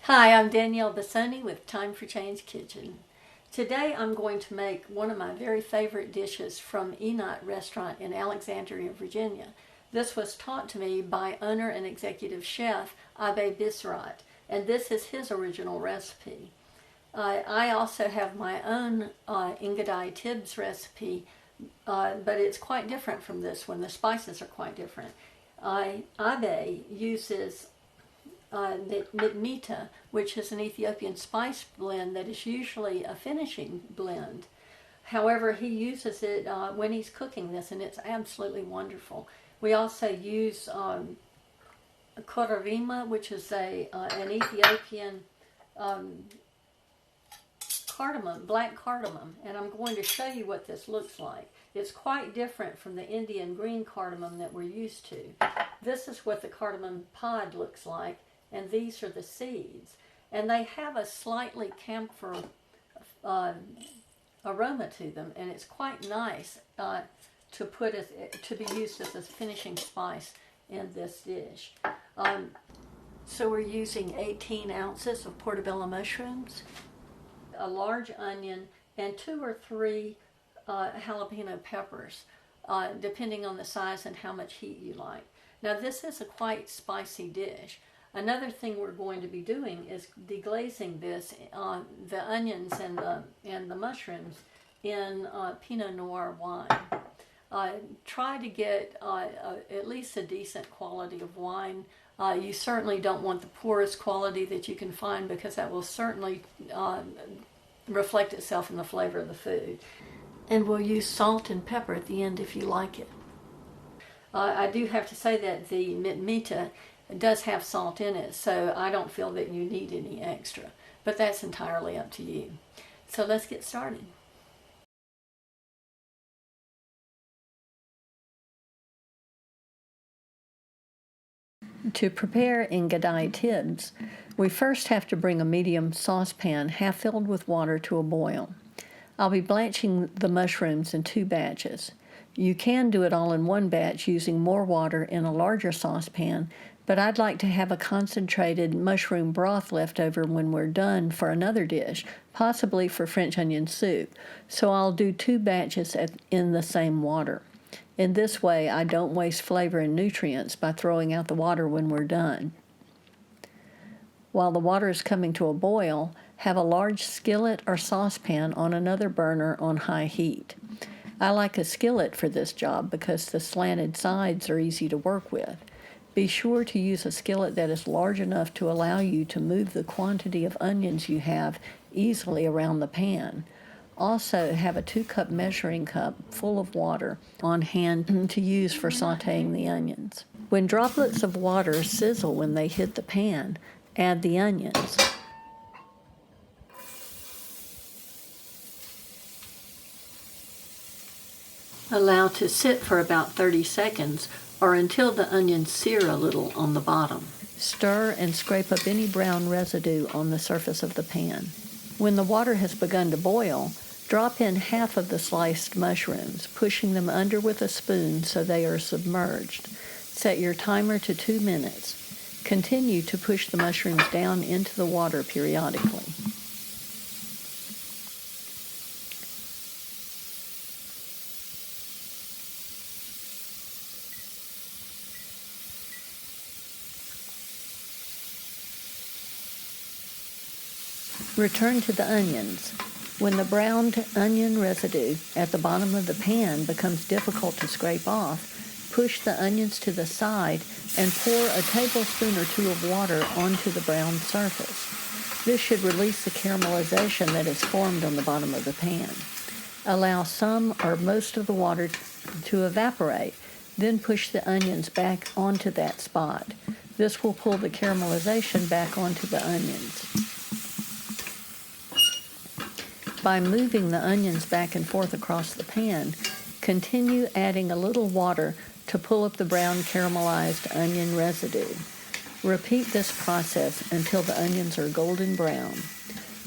Hi, I'm Danielle Bassoni with Time for Change Kitchen. Today I'm going to make one of my very favorite dishes from Enot Restaurant in Alexandria, Virginia. This was taught to me by owner and executive chef Abe Bisrat, and this is his original recipe. I also have my own Inguday Tibs recipe, but it's quite different from this one. The spices are quite different. Abe uses mitmita, which is an Ethiopian spice blend that is usually a finishing blend. However, he uses it when he's cooking this, and it's absolutely wonderful. We also use korarima, which is an Ethiopian cardamom, black cardamom, and I'm going to show you what this looks like. It's quite different from the Indian green cardamom that we're used to. This is what the cardamom pod looks like, and these are the seeds. And they have a slightly camphor aroma to them, and it's quite nice to be used as a finishing spice in this dish. So we're using 18 ounces of portobello mushrooms, a large onion, and 2 or 3 jalapeno peppers, depending on the size and how much heat you like. Now this is a quite spicy dish. Another thing we're going to be doing is deglazing this, the onions and the mushrooms in Pinot Noir wine. Try to get at least a decent quality of wine. You certainly don't want the poorest quality that you can find, because that will certainly reflect itself in the flavor of the food. And we'll use salt and pepper at the end if you like it. I do have to say that the mitmita does have salt in it, so I don't feel that you need any extra, but that's entirely up to you. So let's get started. To prepare Inguday Tibs, we first have to bring a medium saucepan half filled with water to a boil. I'll be blanching the mushrooms in 2 batches. You can do it all in one batch using more water in a larger saucepan, but I'd like to have a concentrated mushroom broth left over when we're done for another dish, possibly for French onion soup, so I'll do 2 batches in the same water. In this way, I don't waste flavor and nutrients by throwing out the water when we're done. While the water is coming to a boil, have a large skillet or saucepan on another burner on high heat. I like a skillet for this job because the slanted sides are easy to work with. Be sure to use a skillet that is large enough to allow you to move the quantity of onions you have easily around the pan. Also, have a 2-cup measuring cup full of water on hand to use for sautéing the onions. When droplets of water sizzle when they hit the pan, add the onions. Allow to sit for about 30 seconds or until the onions sear a little on the bottom. Stir and scrape up any brown residue on the surface of the pan. When the water has begun to boil, drop in half of the sliced mushrooms, pushing them under with a spoon so they are submerged. Set your timer to 2 minutes. Continue to push the mushrooms down into the water periodically. Return to the onions. When the browned onion residue at the bottom of the pan becomes difficult to scrape off, push the onions to the side and pour a tablespoon or 2 of water onto the browned surface. This should release the caramelization that is formed on the bottom of the pan. Allow some or most of the water to evaporate, then push the onions back onto that spot. This will pull the caramelization back onto the onions. By moving the onions back and forth across the pan, continue adding a little water to pull up the brown caramelized onion residue. Repeat this process until the onions are golden brown.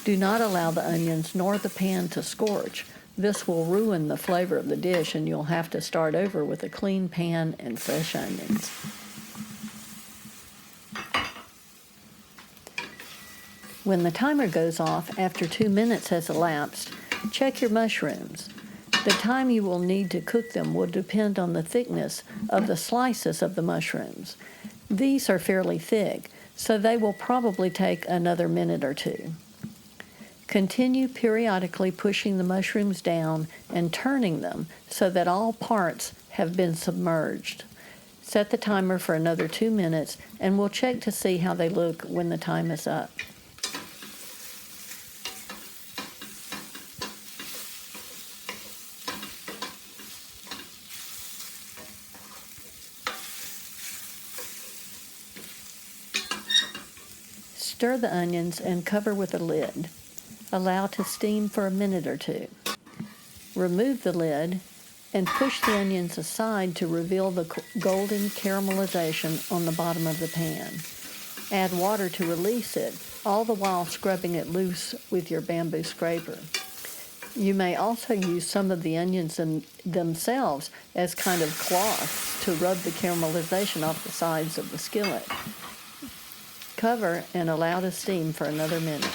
Do not allow the onions nor the pan to scorch. This will ruin the flavor of the dish, and you'll have to start over with a clean pan and fresh onions. When the timer goes off after 2 minutes has elapsed, check your mushrooms. The time you will need to cook them will depend on the thickness of the slices of the mushrooms. These are fairly thick, so they will probably take another minute or two. Continue periodically pushing the mushrooms down and turning them so that all parts have been submerged. Set the timer for another 2 minutes and we'll check to see how they look when the time is up. Stir the onions and cover with a lid. Allow to steam for a minute or two. Remove the lid and push the onions aside to reveal the golden caramelization on the bottom of the pan. Add water to release it, all the while scrubbing it loose with your bamboo scraper. You may also use some of the onions themselves as kind of cloths to rub the caramelization off the sides of the skillet. Cover and allow to steam for another minute.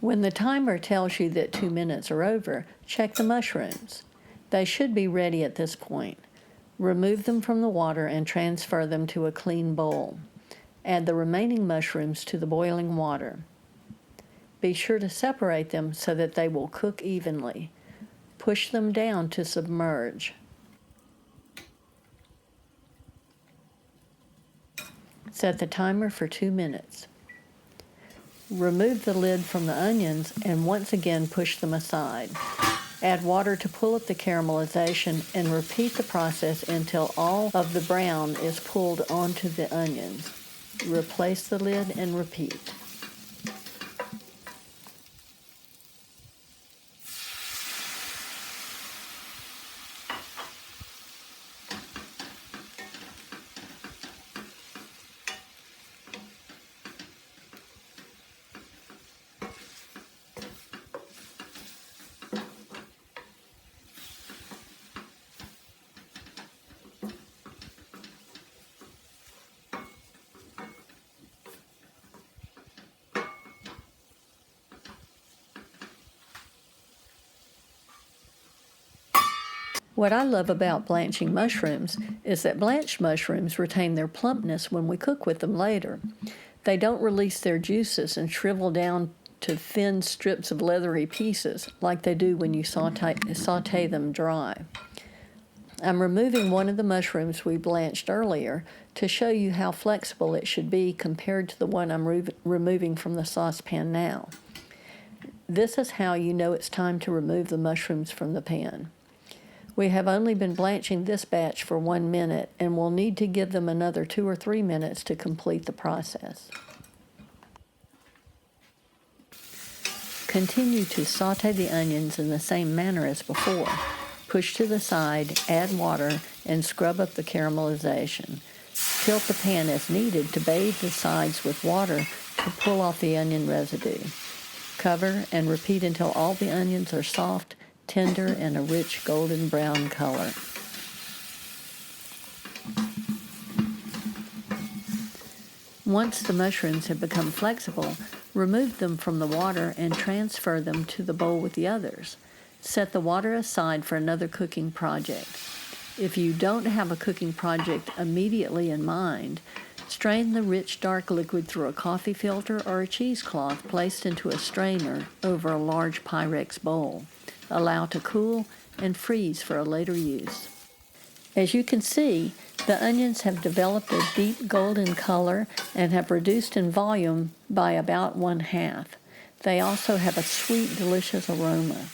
When the timer tells you that 2 minutes are over, check the mushrooms. They should be ready at this point. Remove them from the water and transfer them to a clean bowl. Add the remaining mushrooms to the boiling water. Be sure to separate them so that they will cook evenly. Push them down to submerge. Set the timer for 2 minutes. Remove the lid from the onions and once again push them aside. Add water to pull up the caramelization and repeat the process until all of the brown is pulled onto the onions. Replace the lid and repeat. What I love about blanching mushrooms is that blanched mushrooms retain their plumpness when we cook with them later. They don't release their juices and shrivel down to thin strips of leathery pieces like they do when you saute them dry. I'm removing one of the mushrooms we blanched earlier to show you how flexible it should be compared to the one I'm removing from the saucepan now. This is how you know it's time to remove the mushrooms from the pan. We have only been blanching this batch for 1 minute and will need to give them another 2 or 3 minutes to complete the process. Continue to saute the onions in the same manner as before. Push to the side, add water, and scrub up the caramelization. Tilt the pan as needed to bathe the sides with water to pull off the onion residue. Cover and repeat until all the onions are soft, tender, and a rich golden brown color. Once the mushrooms have become flexible, remove them from the water and transfer them to the bowl with the others. Set the water aside for another cooking project. If you don't have a cooking project immediately in mind, strain the rich dark liquid through a coffee filter or a cheesecloth placed into a strainer over a large Pyrex bowl. Allow to cool and freeze for a later use. As you can see, the onions have developed a deep golden color and have reduced in volume by about 1/2. They also have a sweet, delicious aroma.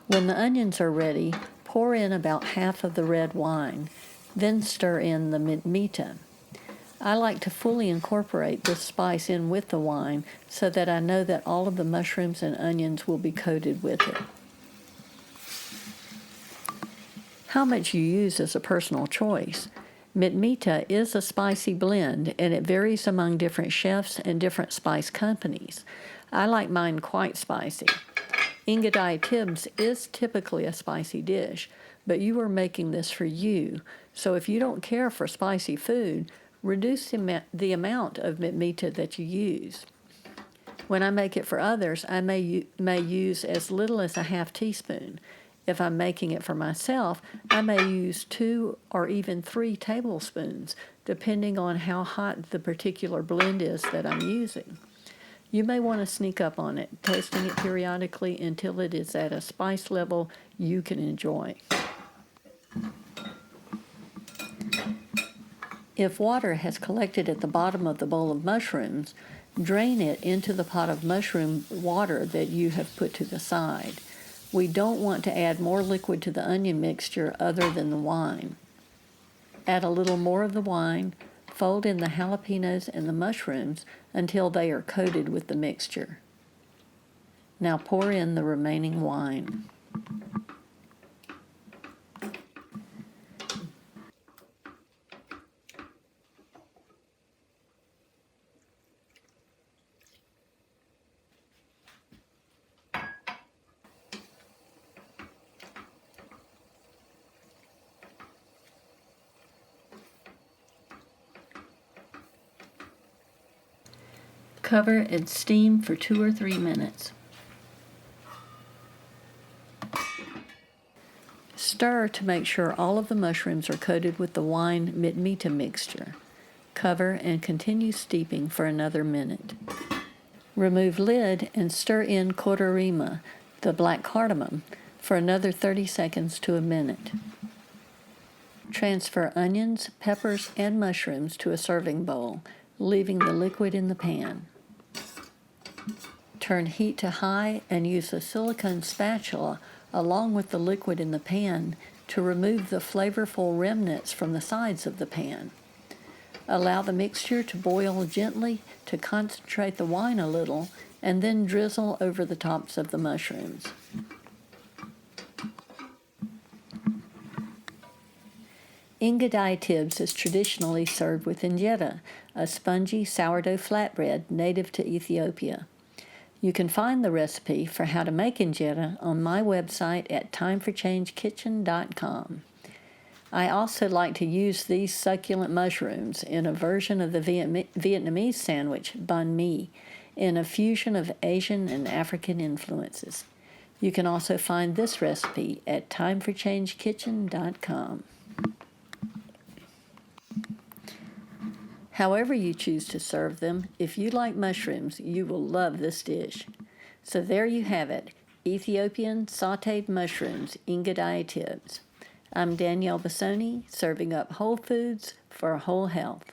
When the onions are ready, pour in about half of the red wine, then stir in the mitmita. I like to fully incorporate this spice in with the wine so that I know that all of the mushrooms and onions will be coated with it. How much you use is a personal choice. Mitmita is a spicy blend, and it varies among different chefs and different spice companies. I like mine quite spicy. Inguday Tibs is typically a spicy dish, but you are making this for you, so if you don't care for spicy food, reduce the amount of mitmita that you use. When I make it for others, I may use as little as a half teaspoon. If I'm making it for myself, I may use 2 or even 3 tablespoons, depending on how hot the particular blend is that I'm using. You may want to sneak up on it, tasting it periodically until it is at a spice level you can enjoy. If water has collected at the bottom of the bowl of mushrooms, drain it into the pot of mushroom water that you have put to the side. We don't want to add more liquid to the onion mixture other than the wine. Add a little more of the wine, fold in the jalapenos and the mushrooms until they are coated with the mixture. Now pour in the remaining wine. Cover and steam for 2 or 3 minutes. Stir to make sure all of the mushrooms are coated with the wine mitmita mixture. Cover and continue steeping for another minute. Remove lid and stir in corderima, the black cardamom, for another 30 seconds to a minute. Transfer onions, peppers, and mushrooms to a serving bowl, leaving the liquid in the pan. Turn heat to high and use a silicone spatula along with the liquid in the pan to remove the flavorful remnants from the sides of the pan. Allow the mixture to boil gently to concentrate the wine a little, and then drizzle over the tops of the mushrooms. Inguday Tibs is traditionally served with injera, a spongy sourdough flatbread native to Ethiopia. You can find the recipe for how to make injera on my website at timeforchangekitchen.com. I also like to use these succulent mushrooms in a version of the Vietnamese sandwich, banh mi, in a fusion of Asian and African influences. You can also find this recipe at timeforchangekitchen.com. However you choose to serve them, if you like mushrooms, you will love this dish. So there you have it, Ethiopian sautéed mushrooms, Inguday Tibs. I'm Danielle Bassoni, serving up whole foods for whole health.